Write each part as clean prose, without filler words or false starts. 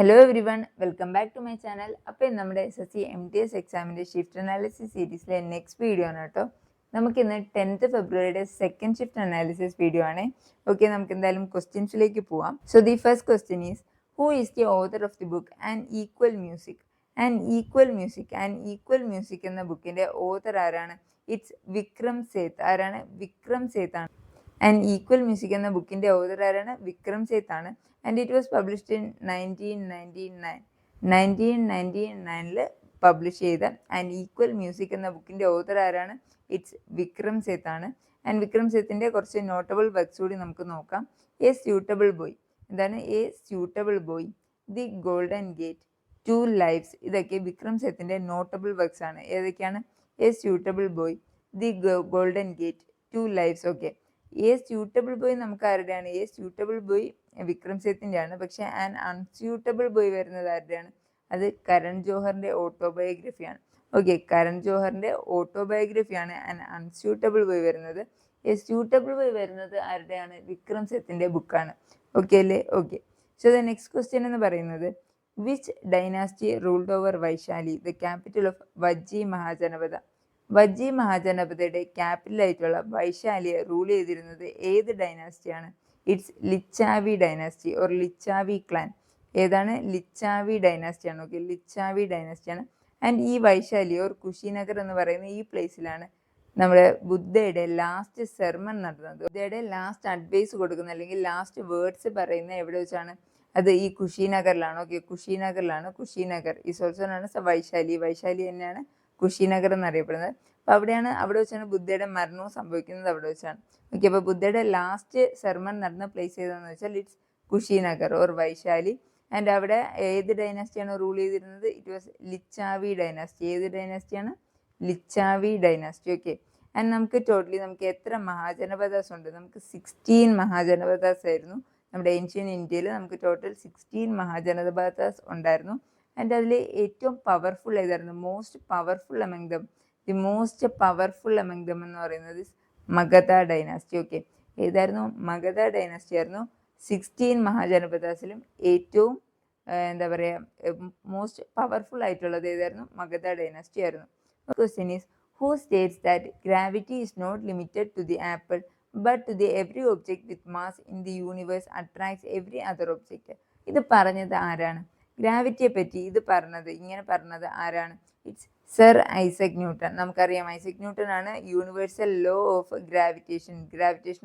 Hello everyone, welcome back to my channel. അപ്പോൾ നമ്മുടെ SSC MTS എക്സാമിൻ്റെ shift analysis സീരീസിലെ നെക്സ്റ്റ് വീഡിയോ ആണ് കേട്ടോ. നമുക്കിന്ന് 10th ഫെബ്രുവരിയുടെ സെക്കൻഡ് ഷിഫ്റ്റ് അനാലിസിസ് വീഡിയോ ആണ്. ഓക്കെ, നമുക്ക് എന്തായാലും ക്വസ്റ്റ്യൻസിലേക്ക് പോവാം. So the first question is, who is the author of the book and equal music? And equal music എന്ന ബുക്കിൻ്റെ ഓതർ ആരാണ്? ഇറ്റ്സ് വിക്രം സേത്ത്. ആരാണ്? വിക്രം സേത്ത് ആണ്. ആൻഡ് ഈക്വൽ മ്യൂസിക് എന്ന ബുക്കിൻ്റെ ഓതർ ആരാണ്? വിക്രം സേത്ത് ആണ്. And it was published in 1999 publish ചെയ്ത ആൻഡ് ഈക്വൽ മ്യൂസിക് എന്ന ബുക്കിൻ്റെ ഓതർ ആരാണ്? ഇറ്റ്സ് വിക്രം സേത്ത് ആണ്. ആൻഡ് വിക്രം സേത്തിൻ്റെ കുറച്ച് നോട്ടബിൾ വർക്ക്സ് കൂടി നമുക്ക് നോക്കാം. A suitable boy. എന്താണ് a suitable boy? The golden gate, two lives. ഇതൊക്കെ വിക്രം സേത്തിൻ്റെ നോട്ടബിൾ വർക്ക്സ് ആണ്. ഏതൊക്കെയാണ്? A suitable boy, the golden gate, two lives. Okay, a suitable boy നമുക്ക് ആരുടെയാണ്? എ സ്യൂട്ടബിൾ ബോയ് വിക്രം സേത്തിൻ്റെ ആണ്. പക്ഷെ ആൻ അൺസ്യൂട്ടബിൾ ബോയ് വരുന്നത് ആരുടെയാണ്? അത് കരൺ ജോഹറിൻ്റെ ഓട്ടോബയോഗ്രഫിയാണ്. ഓക്കെ, കരൺ ജോഹറിൻ്റെ ഓട്ടോബയോഗ്രഫിയാണ് ആൻ അൺസ്യൂട്ടബിൾ ബോയ് വരുന്നത്. എ സ്യൂട്ടബിൾ ബോയ് വരുന്നത് ആരുടെയാണ്? വിക്രം സേത്തിൻ്റെ ബുക്കാണ്. ഓക്കെ അല്ലേ? Okay, so the next question എന്ന് പറയുന്നത്, which dynasty ruled over Vaishali, the capital of Vajji Mahajanapada? Vajji മഹാജനപദയുടെ ക്യാപിറ്റലായിട്ടുള്ള വൈശാലിയെ റൂൾ ചെയ്തിരുന്നത് ഏത് ഡൈനാസ്റ്റിയാണ്? It's Licchavi dynasty or Licchavi clan. ഏതാണ്? ലിച്ചാവി ഡൈനാസ്റ്റിയാണ്. ഓക്കെ, ലിച്ചാവി ഡൈനാസ്റ്റിയാണ്. ആൻഡ് ഈ വൈശാലി ഓർ കുശിനഗർ എന്ന് പറയുന്ന ഈ പ്ലേസിലാണ് നമ്മുടെ ബുദ്ധയുടെ ലാസ്റ്റ് സെർമൺ നടന്നത്. ബുദ്ധയുടെ ലാസ്റ്റ് അഡ്വൈസ് കൊടുക്കുന്ന അല്ലെങ്കിൽ ലാസ്റ്റ് വേർഡ്സ് പറയുന്ന എവിടെ വെച്ചാണ്? അത് ഈ കുശിനഗറിലാണ്. ഓക്കെ, കുശിനഗറിലാണ്. Kushinagar is also known as Vaishali. Vaishali തന്നെയാണ് കുശിനഗർ എന്നറിയപ്പെടുന്നത്. അപ്പോൾ അവിടെ വെച്ചാണ് ബുദ്ധയുടെ മരണവും സംഭവിക്കുന്നത്. അവിടെ വെച്ചാണ്. ഓക്കെ, അപ്പോൾ ബുദ്ധയുടെ ലാസ്റ്റ് സെർമൺ നടന്ന പ്ലേസ് ഏതാണെന്ന് വെച്ചാൽ it's Kushinagar or Vaishali. And അവിടെ ഏത് ഡൈനാസ്റ്റിയാണ് റൂൾ ചെയ്തിരുന്നത്? It was Licchavi dynasty. ഏത് ഡൈനാസ്റ്റിയാണ്? ലിച്ചാവി ഡൈനാസ്റ്റി. ഓക്കെ, ആൻഡ് നമുക്ക് എത്ര മഹാജനപദാസ് ഉണ്ട്? നമുക്ക് 16 മഹാജനപദാസ് ആയിരുന്നു നമ്മുടെ ഏൻഷ്യൻ ഇന്ത്യയിൽ. നമുക്ക് ടോട്ടൽ 16 മഹാജനപദാസ് ഉണ്ടായിരുന്നു. ആൻഡ് അതിൽ ഏറ്റവും പവർഫുൾ ഏതായിരുന്നു? മോസ്റ്റ് പവർഫുൾ അമംഗ് ദം എന്ന് പറയുന്നത് മഗധ ഡൈനാസ്റ്റി. ഓക്കെ, ഏതായിരുന്നു? മഗധ ഡൈനാസ്റ്റി ആയിരുന്നു 16 മഹാജനപദാസിലും ഏറ്റവും എന്താ പറയുക മോസ്റ്റ് പവർഫുൾ ആയിട്ടുള്ളത് ഏതായിരുന്നു? മഗധ ഡൈനാസ്റ്റി ആയിരുന്നു. Question is, who states that gravity is not limited to the apple but to the every object with mass in the universe attracts every other object? ഇത് പറഞ്ഞത് ആരാണ്? ഗ്രാവിറ്റിയെ പറ്റി ഇങ്ങനെ പറഞ്ഞത് ആരാണ്? It's sir Isaac Newton. നമുക്കറിയാം ഐസക് ന്യൂട്ടൺ ആണ് universal law of gravitation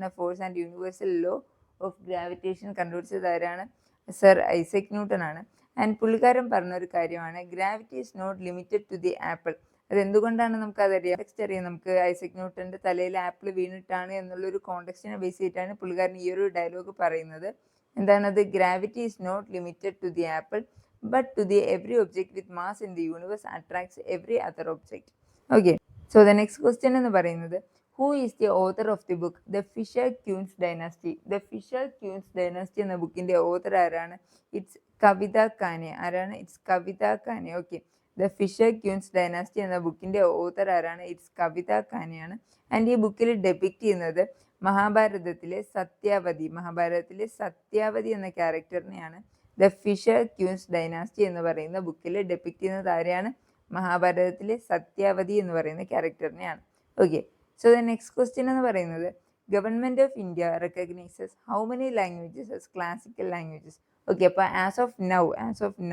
of force and universal law of gravitation കണ്ടുപിടിച്ചത് ആരാണ്? സർ ഐസക് ന്യൂട്ടൺ ആണ്. ആൻഡ് പുള്ളിക്കാരൻ പറഞ്ഞൊരു കാര്യമാണ്, gravity is not limited to the apple. അതെന്തുകൊണ്ടാണ് നമുക്കതറിയാം. ടെക്സ്റ്റ് അറിയാം നമുക്ക്. ഐസക് ന്യൂട്ടൻ്റെ തലയിൽ ആപ്പിൾ വീണിട്ടാണ് എന്നുള്ളൊരു കോണ്ടെക്സ്റ്റിനെ ബേസ് ചെയ്തിട്ടാണ് പുള്ളിക്കാരൻ ഈ ഒരു ഡയലോഗ് പറയുന്നത്. എന്താണത്? Gravity is not limited to the apple but to the every object with mass in the universe attracts every other object. Okay, so the next question എന്ന് പറയുന്നത്, who is the author of the book The Fisher Queen's Dynasty? The Fisher Queen's Dynasty എന്ന ബുക്കിൻ്റെ author ആരാണ്? It's കവിത കാനെ. ആരാണ്? It's Kavitha Kane. Okay, The Fisher Queen's Dynasty എന്ന ബുക്കിൻ്റെ author ആരാണ്? It's Kavitha കാനെയാണ്. And ഈ ബുക്കിൽ ഡെപിക്റ്റ് ചെയ്യുന്നത് മഹാഭാരതത്തിലെ സത്യാവതി എന്ന ക്യാരക്ടറിനെയാണ് ദ ഫിഷർ ക്യൂൻസ് ഡൈനാസ്റ്റി എന്ന് പറയുന്ന ബുക്കിൽ ഡെപിക്റ്റ് ചെയ്യുന്നത് ആരെയാണ്? മഹാഭാരതത്തിലെ സത്യാവതി എന്ന് പറയുന്ന ക്യാരക്ടറിനെയാണ്. Okay, so the next question എന്ന് പറയുന്നത്, government of India recognises how many languages as classical languages? Okay, അപ്പോൾ ആസ് ഓഫ്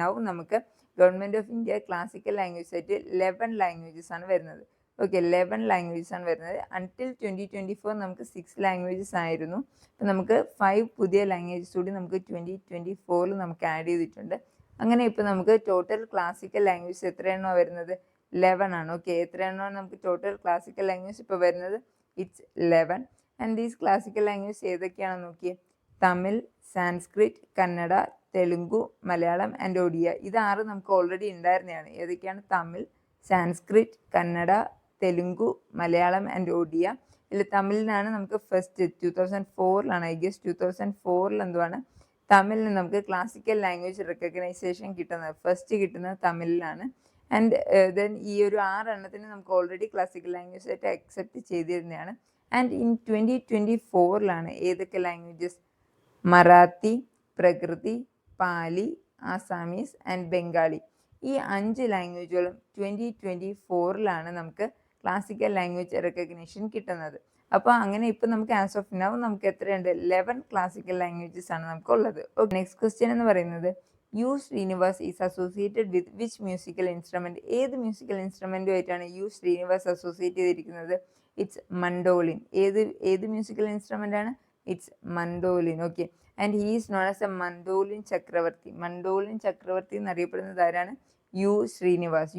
നൗ നമുക്ക് government of India classical language ആയിട്ട് 11 ലാംഗ്വേജസ് ആണ് വരുന്നത്. ഓക്കെ, 11 ലാംഗ്വേജസ് ആണ് വരുന്നത്. അൺടിൽ 2024 നമുക്ക് 6 ലാംഗ്വേജസ് ആയിരുന്നു. അപ്പം നമുക്ക് 5 പുതിയ ലാംഗ്വേജസ് കൂടി നമുക്ക് 2024 നമുക്ക് ആഡ് ചെയ്തിട്ടുണ്ട്. അങ്ങനെ ഇപ്പോൾ നമുക്ക് ടോട്ടൽ ക്ലാസിക്കൽ ലാംഗ്വേജസ് എത്രയാണോ വരുന്നത്? 11 ആണ്. ഓക്കെ, എത്രയാണോ നമുക്ക് ടോട്ടൽ ക്ലാസിക്കൽ ലാംഗ്വേജ് ഇപ്പോൾ വരുന്നത്? It's 11. And these classical language ഏതൊക്കെയാണെന്ന് നോക്കിയേ. തമിഴ്, സാൻസ്ക്രിറ്റ്, കന്നഡ, തെലുങ്കു, മലയാളം ആൻഡ് ഒഡിയ. ഇത് 6 നമുക്ക് ഓൾറെഡി ഉണ്ടായിരുന്നതാണ്. ഏതൊക്കെയാണ്? തമിഴ്, സാൻസ്ക്രിറ്റ്, കന്നഡ, തെലുങ്കു, മലയാളം ആൻഡ് ഒഡിയ. ഇതിൽ തമിഴിനാണ് നമുക്ക് ഫസ്റ്റ് 2004 ഐ ഗസ് 2004 എന്തുവാണ് തമിഴിന് നമുക്ക് ക്ലാസിക്കൽ ലാംഗ്വേജ് റെക്കഗ്നൈസേഷൻ കിട്ടുന്നത്. ഫസ്റ്റ് കിട്ടുന്നത് തമിഴിലാണ്. ആൻഡ് ദെൻ ഈ ഒരു 6 എണ്ണത്തിന് നമുക്ക് ഓൾറെഡി ക്ലാസിക്കൽ ലാംഗ്വേജ് ആയിട്ട് അക്സെപ്റ്റ് ചെയ്തിരുന്നതാണ്. ആൻഡ് ഇൻ 2024 ഏതൊക്കെ ലാംഗ്വേജസ്? മറാത്തി, പ്രകൃതി, പാലി, ആസാമീസ് ആൻഡ് ബംഗാളി. ഈ 5 ലാംഗ്വേജുകളും 2024 നമുക്ക് ക്ലാസിക്കൽ ലാംഗ്വേജ് റെക്കഗ്നിഷൻ കിട്ടുന്നത്. അപ്പോൾ അങ്ങനെ ഇപ്പം നമുക്ക് ആസ് ഓഫ് നൗ നമുക്ക് എത്രയുണ്ട്? 11 ക്ലാസിക്കൽ ലാംഗ്വേജസ് ആണ് നമുക്കുള്ളത്. ഓക്കെ, നെക്സ്റ്റ് ക്വസ്റ്റ്യൻ എന്ന് പറയുന്നത് U Srinivas is associated with which musical instrument? ഏത് മ്യൂസിക്കൽ ഇൻസ്ട്രുമെന്റുമായിട്ടാണ് യു ശ്രീനിവാസ് അസോസിയേറ്റ് ചെയ്തിരിക്കുന്നത്? It's mandolin. ഏത് മ്യൂസിക്കൽ ഇൻസ്ട്രുമെന്റ് ആണ്? It's mandolin. Okay, and he is known as a mandolin Chakravarthy. Mandolin ചക്രവർത്തി എന്നറിയപ്പെടുന്നത് ആരാണ്? യു ശ്രീനിവാസ്.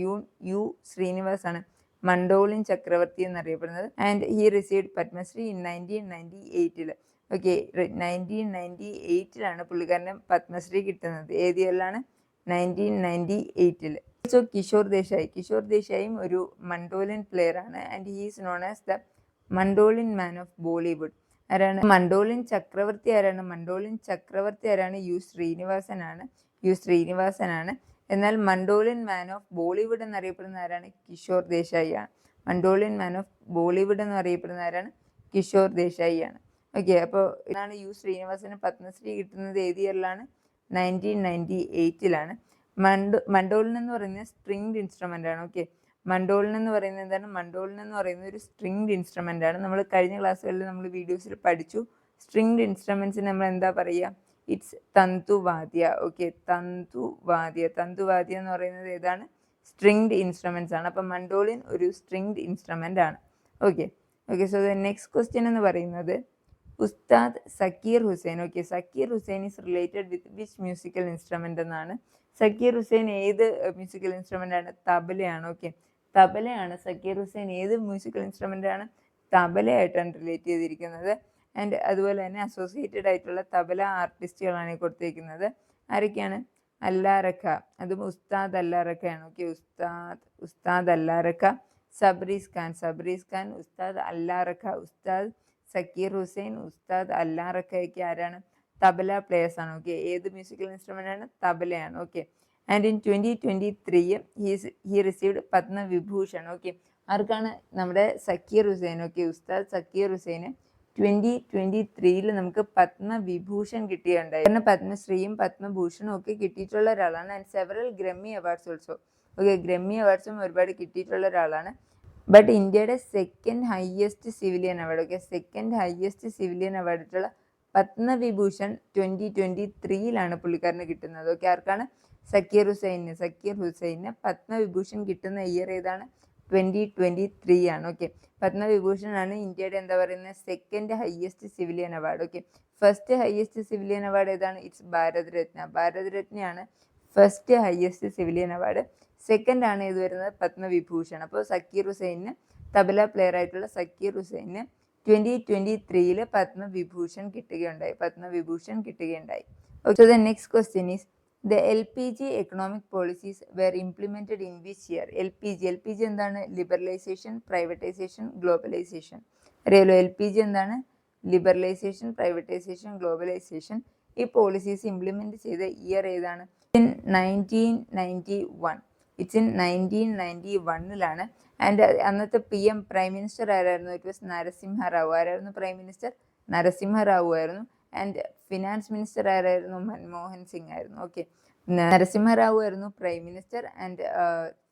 യു ശ്രീനിവാസ് ആണ് മണ്ടോളിൻ ചക്രവർത്തി എന്നറിയപ്പെടുന്നത്. And he received Padmashri in 1998. Okay, 1998 പുള്ളിക്കാരന് പത്മശ്രീ കിട്ടുന്നത്. ഏത് ഇയറിലാണ്? 1998. സോ കിഷോർ ദേശായിയും ഒരു മണ്ടോലിൻ പ്ലെയർ ആണ്. And he is known as the mandolin man of Bollywood. ആരാണ് മണ്ടോലിൻ ചക്രവർത്തി? മണ്ടോലിൻ ചക്രവർത്തി യു ശ്രീനിവാസനാണ്. എന്നാൽ മണ്ടോലിൻ മാൻ ഓഫ് ബോളിവുഡ് എന്നറിയപ്പെടുന്ന ആരാണ്? കിഷോർ ദേശായി ആണ്. മണ്ടോലിൻ മാൻ ഓഫ് ബോളിവുഡ് എന്ന് അറിയപ്പെടുന്ന ആരാണ്? കിഷോർ ദേശായി ആണ്. ഓക്കെ, അപ്പോൾ ഇതാണ് യു ശ്രീനിവാസന് പത്മശ്രീ കിട്ടുന്നത്. ഏത് ഇയറിലാണ്? 1998. മണ്ടോലിൻ എന്ന് പറയുന്നത് സ്ട്രിങ്ഡ് ഇൻസ്ട്രുമെന്റ് ആണ്. ഓക്കെ, മണ്ടോലിൻ എന്ന് പറയുന്നത് എന്താണ്? മണ്ടോലിൻ എന്ന് പറയുന്നത് ഒരു സ്ട്രിങ്ഡ് ഇൻസ്ട്രുമെന്റ് ആണ്. നമ്മൾ കഴിഞ്ഞ ക്ലാസ്സുകളിൽ നമ്മൾ വീഡിയോസിൽ പഠിച്ചു. സ്ട്രിങ്ഡ് ഇൻസ്ട്രുമെന്റ്സിന് നമ്മൾ എന്താ പറയുക? ഇറ്റ്സ് തന്തുവാദ്യ. ഓക്കെ, തന്തുവാദ്യ എന്ന് പറയുന്നത് ഏതാണ്? സ്ട്രിങ്ഡ് ഇൻസ്ട്രുമെന്റ്സ് ആണ്. അപ്പം മണ്ടോലിൻ ഒരു സ്ട്രിങ്ഡ് ഇൻസ്ട്രുമെന്റ് ആണ്. Okay, so the next question എന്ന് പറയുന്നത് Ustad Zakir Hussain. Okay, Zakir Hussain is related with which musical instrument എന്നാണ്? സക്കീർ ഹുസൈൻ ഏത് മ്യൂസിക്കൽ ഇൻസ്ട്രുമെന്റ് ആണ്? തബലയാണ്. ഓക്കെ, തബലയാണ്. സക്കീർ ഹുസൈൻ ഏത് മ്യൂസിക്കൽ ഇൻസ്ട്രുമെന്റ് ആണ്? തബലയായിട്ടാണ് റിലേറ്റ് ചെയ്തിരിക്കുന്നത്. ആൻഡ് അതുപോലെ തന്നെ അസോസിയേറ്റഡ് ആയിട്ടുള്ള തബല ആർട്ടിസ്റ്റുകളാണ് കൊടുത്തിരിക്കുന്നത്. ആരൊക്കെയാണ്? അല്ലാറക്ക, അതും ഉസ്താദ് അല്ലാറക്കയാണ്. ഓക്കെ, ഉസ്താദ് അല്ലാറക്ക. സബ്രീസ് ഖാൻ, ഉസ്താദ് അല്ലാറക്ക, ഉസ്താദ് സക്കീർ ഹുസൈൻ, ഉസ്താദ് അല്ലാറക്കയ്ക്ക് ആരാണ്? തബല പ്ലേയേഴ്സ് ആണ്. ഓക്കെ, ഏത് മ്യൂസിക്കൽ ഇൻസ്ട്രുമെന്റ് ആണ്? തബലയാണ്. Okay, and in 2023 he received Padma Vibhushan. Okay, ആർക്കാണ്? നമ്മുടെ സക്കീർ ഹുസൈൻ. ഓക്കെ, ഉസ്താദ് സക്കീർ ഹുസൈന് 2023 നമുക്ക് പത്മവിഭൂഷൺ കിട്ടിയുണ്ടായി. കാരണം പത്മശ്രീയും പത്മഭൂഷണും ഒക്കെ കിട്ടിയിട്ടുള്ള ഒരാളാണ്. And several Grammy awards also. Okay, Grammy അവാർഡ്സും ഒരുപാട് കിട്ടിയിട്ടുള്ള ഒരാളാണ്. ബട്ട് ഇന്ത്യയുടെ second highest civilian award. Okay, second highest civilian അവാർഡായിട്ടുള്ള പത്മവിഭൂഷൺ 2023 പുള്ളിക്കാരന് കിട്ടുന്നത്. ഓക്കെ, ആർക്കാണ്? സക്കീർ ഹുസൈന് പത്മവിഭൂഷൺ കിട്ടുന്ന ഇയർ ഏതാണ്? 2023 ആണ്. ഓക്കെ, പത്മവിഭൂഷൺ ആണ് ഇന്ത്യയുടെ എന്താ പറയുന്നത് second highest civilian award. Okay, first highest civilian award ഏതാണ്? ഇറ്റ്സ് ഭാരത് രത്നയാണ് first highest civilian award. Second ആണ് ഇത് വരുന്നത് പത്മവിഭൂഷൺ. അപ്പോൾ സക്കീർ ഹുസൈന്, തബല പ്ലെയർ ആയിട്ടുള്ള സക്കീർ ഹുസൈന് 2023 Padma Vibhushan കിട്ടുകയുണ്ടായി. So the next question is the LPG economic policies were implemented in which year? LPG എന്താണ്? Liberalisation, privatization, globalization. അറിയാലോ, LPG എന്താണ്? Liberalisation, privatization, globalization. ഈ പോളിസീസ് ഇംപ്ലിമെന്റ് ചെയ്ത ഇയർ ഏതാണ്? ഇൻ 1991. ഇറ്റ്സ് ഇൻ 1991 ആൻഡ് അന്നത്തെ PM പ്രൈം മിനിസ്റ്റർ ആരായിരുന്നു? It was Narasimha Rao. ആരായിരുന്നു prime minister? Narasimha Rao ആയിരുന്നു. ആൻഡ് ഫിനാൻസ് മിനിസ്റ്റർ ആരായിരുന്നു? മൻമോഹൻ സിംഗ് ആയിരുന്നു. ഓക്കെ, നരസിംഹറാവു ആയിരുന്നു prime minister and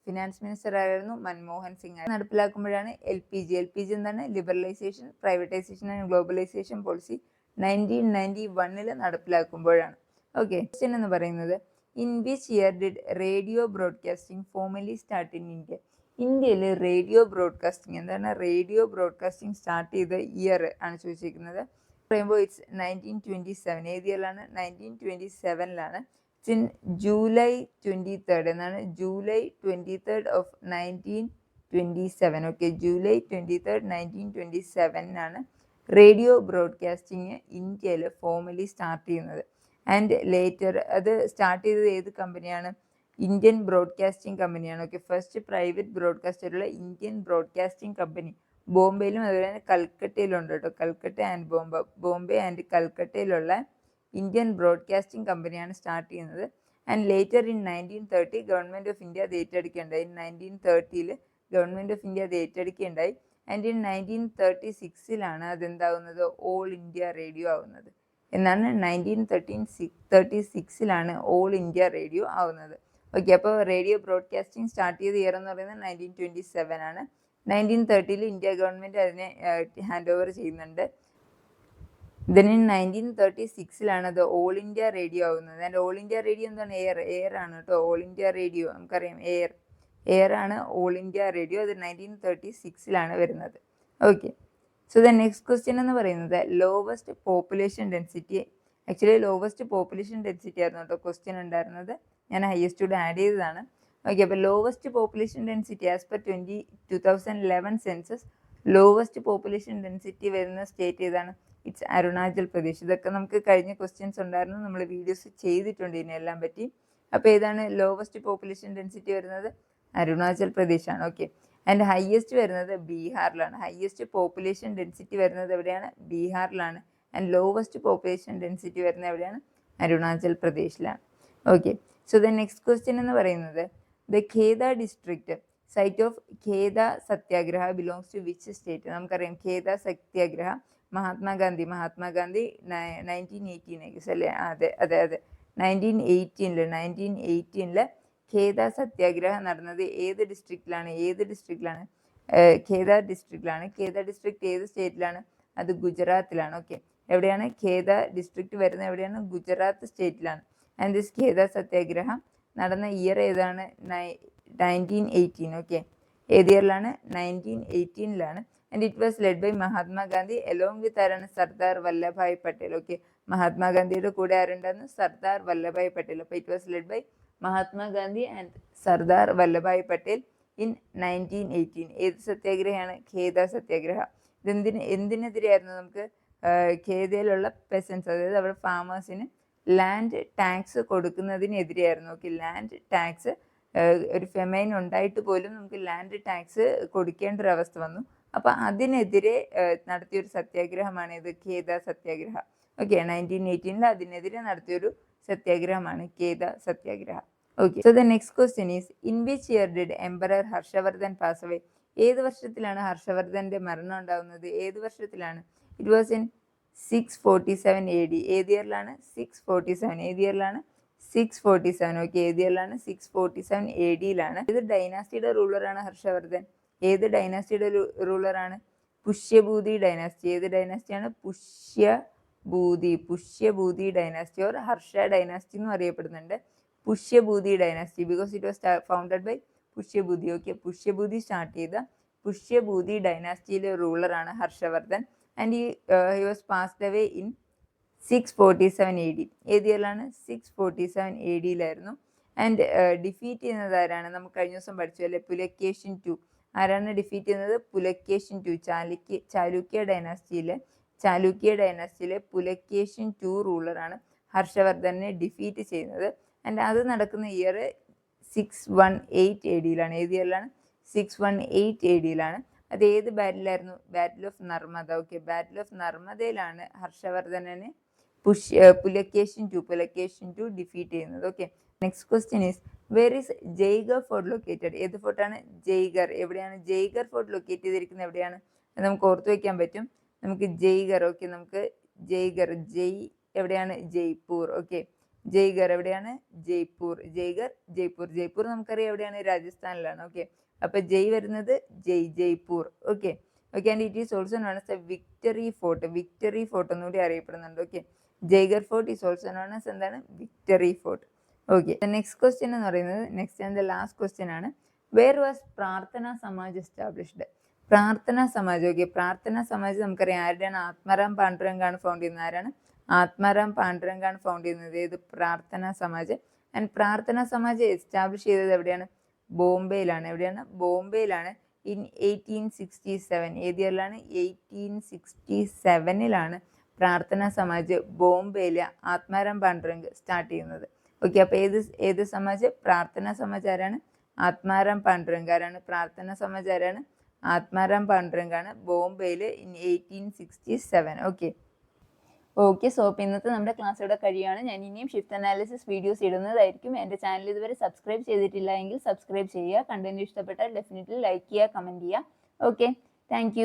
finance minister ആയിരുന്നു മൻമോഹൻ സിംഗ്. നടപ്പിലാക്കുമ്പോഴാണ് LPG എന്താണ്? Liberalisation, privatisation and globalisation policy 1991 നടപ്പിലാക്കുമ്പോഴാണ്. ഓക്കെ, ക്വസ്റ്റ്യൻ എന്ന് പറയുന്നത് in which year did radio broadcasting formally start in India? ഇന്ത്യയിൽ റേഡിയോ ബ്രോഡ്കാസ്റ്റിംഗ് എന്താണ്? റേഡിയോ ബ്രോഡ്കാസ്റ്റിംഗ് സ്റ്റാർട്ട് ചെയ്ത ഇയർ ആണ് ചോദിച്ചിരിക്കുന്നത്. പറയുമ്പോൾ ഇറ്റ്സ് 1927. ഏത് ഇയറിലാണ്? 1927. It's in July 23rd. എന്നാണ്? July 23rd of 1927. Okay, July 23rd 1927 radio broadcasting ഇന്ത്യയിൽ ഫോർമലി സ്റ്റാർട്ട് ചെയ്യുന്നത്. ആൻഡ് ലേറ്റർ അത് സ്റ്റാർട്ട് ചെയ്തത് ഏത് കമ്പനിയാണ്? ഇന്ത്യൻ ബ്രോഡ്കാസ്റ്റിംഗ് കമ്പനിയാണ്. ഓക്കെ, ഫസ്റ്റ് പ്രൈവറ്റ് ബ്രോഡ്കാസ്റ്ററുള്ള ഇന്ത്യൻ ബ്രോഡ്കാസ്റ്റിംഗ് കമ്പനി ബോംബെയിലും അതുപോലെ തന്നെ കൽക്കട്ടയിലും ഉണ്ട് കേട്ടോ. ബോംബെ ആൻഡ് കൽക്കട്ടയിലുള്ള ഇന്ത്യൻ ബ്രോഡ്കാസ്റ്റിംഗ് കമ്പനിയാണ് സ്റ്റാർട്ട് ചെയ്യുന്നത്. And later in 1930 government of India അത് ഏറ്റെടുക്കുകയുണ്ടായി. 1930 ഗവൺമെൻറ് ഓഫ് ഇന്ത്യ അത് ഏറ്റെടുക്കുകയുണ്ടായി. ആൻഡ് ഇൻ 1936 അതെന്താവുന്നത്? ഓൾ ഇന്ത്യ റേഡിയോ ആവുന്നത്. എന്നാണ് 1936 ഓൾ ഇന്ത്യ റേഡിയോ ആവുന്നത്. ഓക്കെ, അപ്പോൾ റേഡിയോ ബ്രോഡ്കാസ്റ്റിംഗ് സ്റ്റാർട്ട് ചെയ്ത ഇയർ എന്ന് പറയുന്നത് 1927 ആണ്. 1930 ഇന്ത്യ ഗവൺമെൻറ് അതിനെ ഹാൻഡ് ഓവർ ചെയ്യുന്നുണ്ട്. ദെൻ ഇൻ 1936 അത് ഓൾ ഇന്ത്യ റേഡിയോ ആവുന്നത്. ആൻഡ് ഓൾ ഇന്ത്യ റേഡിയോ എന്താണ്? എയർ ആണ് കേട്ടോ. ഓൾ ഇന്ത്യ റേഡിയോ നമുക്കറിയാം, എയർ ആണ് ഓൾ ഇന്ത്യ റേഡിയോ. അത് 1936 വരുന്നത്. Okay, so the next question എന്ന് പറയുന്നത് lowest population density. Actually lowest population density ആയിരുന്നു കേട്ടോ ക്വസ്റ്റ്യൻ ഉണ്ടായിരുന്നത്. ഞാൻ ഹയസ്റ്റ് കൂടെ ആഡ് ചെയ്തതാണ്. ഓക്കെ, അപ്പോൾ lowest population density as per 2011 census lowest population density വരുന്ന സ്റ്റേറ്റ് ഏതാണ്? ഇറ്റ്സ് അരുണാചൽ പ്രദേശ്. ഇതൊക്കെ നമുക്ക് കഴിഞ്ഞ ക്വസ്റ്റ്യൻസ് ഉണ്ടായിരുന്നു, നമ്മൾ വീഡിയോസ് ചെയ്തിട്ടുണ്ട് ഇതിനെല്ലാം പറ്റി. അപ്പോൾ ഏതാണ് ലോവസ്റ്റ് പോപ്പുലേഷൻ ഡെൻസിറ്റി വരുന്നത്? അരുണാചൽ പ്രദേശാണ്. ഓക്കെ, ആൻഡ് ഹയസ്റ്റ് വരുന്നത് ബീഹാറിലാണ്. ഹയസ്റ്റ് പോപ്പുലേഷൻ ഡെൻസിറ്റി വരുന്നത് എവിടെയാണ്? ബീഹാറിലാണ്. ആൻഡ് ലോവസ്റ്റ് പോപ്പുലേഷൻ ഡെൻസിറ്റി വരുന്നത് എവിടെയാണ്? അരുണാചൽ പ്രദേശിലാണ്. Okay, so the next question എന്ന് പറയുന്നത് the Kheda district site of Kheda Satyagraha belongs to which state? നമുക്കറിയാം ഖേദ സത്യാഗ്രഹ മഹാത്മാഗാന്ധി 1918 അല്ലേ? അതെ 1918 ഖേദ സത്യാഗ്രഹം നടന്നത് ഏത് ഡിസ്ട്രിക്റ്റിലാണ്? ഖേദ ഡിസ്ട്രിക്റ്റിലാണ്. ഖേദ ഡിസ്ട്രിക്ട് ഏത് സ്റ്റേറ്റിലാണ്? അത് ഗുജറാത്തിലാണ്. ഓക്കെ, എവിടെയാണ് ഖേദ ഡിസ്ട്രിക്ട് വരുന്നത്? എവിടെയാണ്? ഗുജറാത്ത് സ്റ്റേറ്റിലാണ്. ആൻഡ് ദിസ് ഖേദ സത്യാഗ്രഹം നടന്ന ഇയർ ഏതാണ്? 1918. ഓക്കെ, ഏത് ഇയറിലാണ്? 1918 and it was led by Mahatma Gandhi along with ആരാണ്? സർദാർ വല്ലഭായ് പട്ടേൽ. ഓക്കെ, മഹാത്മാഗാന്ധിയുടെ കൂടെ ആരുണ്ടായിരുന്നു? സർദാർ വല്ലഭായ് പട്ടേൽ. അപ്പോൾ it was led by Mahatma Gandhi and Sardar Vallabhbhai Patel in 1918. ഏത് സത്യാഗ്രഹമാണ്? ഖേദ സത്യാഗ്രഹ. എന്തിനെതിരെയായിരുന്നു? നമുക്ക് ഖേദയിലുള്ള പെസൻസ്, അതായത് അവിടെ ഫാമേഴ്സിന് ലാൻഡ് ടാക്സ് കൊടുക്കുന്നതിനെതിരെയായിരുന്നു. ഓക്കെ, ലാൻഡ് ടാക്സ് ഒരു ഫെമൈൻ ഉണ്ടായിട്ട് പോലും നമുക്ക് ലാൻഡ് ടാക്സ് കൊടുക്കേണ്ട ഒരു അവസ്ഥ വന്നു. അപ്പം അതിനെതിരെ നടത്തിയൊരു സത്യാഗ്രഹമാണ് ഇത് ഖേദ സത്യാഗ്രഹ. ഓക്കെ, 1918 അതിനെതിരെ നടത്തിയൊരു സത്യാഗ്രഹമാണ് Kheda Satyagraha. Okay, so the next question is in which year did emperor Harshavardhan pass away? ഏത് വർഷത്തിലാണ് ഹർഷവർദ്ധന്റെ മരണം ഉണ്ടാകുന്നത്? ഏത് വർഷത്തിലാണ്? It was in 647 AD. ഏത് ഇയറിലാണ്? 647. ഏത് ഇയറിലാണ്? 647. ഓക്കെ, ഏത് ഇയറിലാണ്? 647 AD. ഏത് ഡൈനാസ്റ്റിയുടെ റൂളറാണ് ഹർഷവർദ്ധൻ? ഏത് ഡൈനാസ്റ്റിയുടെ റൂളറാണ്? പുഷ്യഭൂതി ഡൈനാസ്റ്റി. ഏത് ഡൈനാസ്റ്റിയാണ്? Pushyabhuti dynasty or Harsha dynasty എന്നും അറിയപ്പെടുന്നുണ്ട്. Pushyabhuti dynasty because it was founded by Pushyabhuti. Okay, Pushyabhuti start ചെയ്ത പുഷ്യഭൂതി ഡൈനാസ്റ്റിയിലെ റൂളറാണ് Harshavardhan. And he was passed away in 647 AD. ഏത് ഇയറിലാണ്? 647 AD. ആൻഡ് ഡിഫീറ്റ് ചെയ്യുന്നത് ആരാണ്? നമുക്ക് കഴിഞ്ഞ ദിവസം പഠിച്ചു അല്ലെ, പുലക്കേഷ്യൻ II. ആരാണ് ഡിഫീറ്റ് ചെയ്യുന്നത്? പുലക്കേഷ്യൻ II. ചാലുക്യ ഡൈനാസ്റ്റിയിലെ പുലക്കേഷ്യൻ II റൂളറാണ് ഹർഷവർദ്ധനെ ഡിഫീറ്റ് ചെയ്യുന്നത്. ആൻഡ് അത് നടക്കുന്ന ഇയർ 618 AD. ഏത് ഇയറിലാണ്? 618 AD. അത് ഏത് ബാറ്റിലായിരുന്നു? Battle of Narmada. Okay, battle of നർമ്മദയിലാണ് ഹർഷവർദ്ധനെ പുലക്കേഷ്യൻ II ഡിഫീറ്റ് ചെയ്യുന്നത്. Okay, next question is where is Jaigarh fort located? ഏത് ഫോർട്ടാണ്? ജയ്ഗർ. എവിടെയാണ് ജയ്ഗർ ഫോർട്ട് ലൊക്കേറ്റ് ചെയ്തിരിക്കുന്നത്? എവിടെയാണ്? നമുക്ക് ഓർത്തു വയ്ക്കാൻ പറ്റും. നമുക്ക് ജയ്ഗർ. ഓക്കെ, നമുക്ക് ജയ്ഗർ എവിടെയാണ്? ജയ്പൂർ. ഓക്കെ, ജയ്ഗർ എവിടെയാണ്? ജയ്പൂർ. ജയ്പൂർ നമുക്കറിയാം എവിടെയാണ്? രാജസ്ഥാനിലാണ്. ഓക്കെ, അപ്പൊ വരുന്നത് Jaipur. Okay, and it is also known as a victory fort എന്നുകൂടി അറിയപ്പെടുന്നുണ്ട്. Okay, Jaigarh fort is also known as എന്താണ്? Victory fort. Okay, next question എന്ന് പറയുന്നത് next and the last question ആണ്. Where was Prarthana Samaj established? പ്രാർത്ഥന സമാജ്. ഓക്കെ, പ്രാർത്ഥന സമാജ് നമുക്കറിയാം ആരുടെയാണ്? ആത്മാറാം പാണ്ഡുരംഗാണ് ഫൗണ്ട് ചെയ്യുന്നത്. ആരാണ്? ആത്മാറാം പാണ്ഡുരംഗാണ് ഫൗണ്ട് ചെയ്യുന്നത്. ഏത്? പ്രാർത്ഥന സമാജ്. ആൻഡ് പ്രാർത്ഥന സമാജ് എസ്റ്റാബ്ലിഷ് ചെയ്തത് എവിടെയാണ്? ബോംബെയിലാണ്. എവിടെയാണ്? ബോംബെയിലാണ് ഇൻ 1867. ഏത് ഇയറിലാണ്? 1867 പ്രാർത്ഥന സമാജ് ബോംബെയിലെ ആത്മാറാം പാണ്ഡുരംഗ് സ്റ്റാർട്ട് ചെയ്യുന്നത്. ഓക്കെ, അപ്പോൾ ഏത് സമാജ്? പ്രാർത്ഥന സമാജ് ആരാണ്? ആത്മാറാം പാണ്ഡുരംഗ്. ആരാണ്? പ്രാർത്ഥന സമാജ് ആരാണ്? ആത്മാറാം പാണ്ഡുരംഗാണ് ബോംബെയിൽ ഇൻ 1867. ഓക്കെ, സോ അപ്പോൾ ഇന്നത്തെ നമ്മുടെ ക്ലാസ് ഇവിടെ കഴിയുകയാണ്. ഞാൻ ഇനിയും ഷിഫ്റ്റ് അനാലിസിസ് വീഡിയോസ് ഇടുന്നതായിരിക്കും. എൻ്റെ ചാനൽ ഇതുവരെ സബ്സ്ക്രൈബ് ചെയ്തിട്ടില്ല എങ്കിൽ സബ്സ്ക്രൈബ് ചെയ്യുക. കണ്ടന്റ് ഇഷ്ടപ്പെട്ടാൽ ഡെഫിനറ്റ്ലി ലൈക്ക് ചെയ്യുക, കമൻറ്റ് ചെയ്യുക. Okay, thank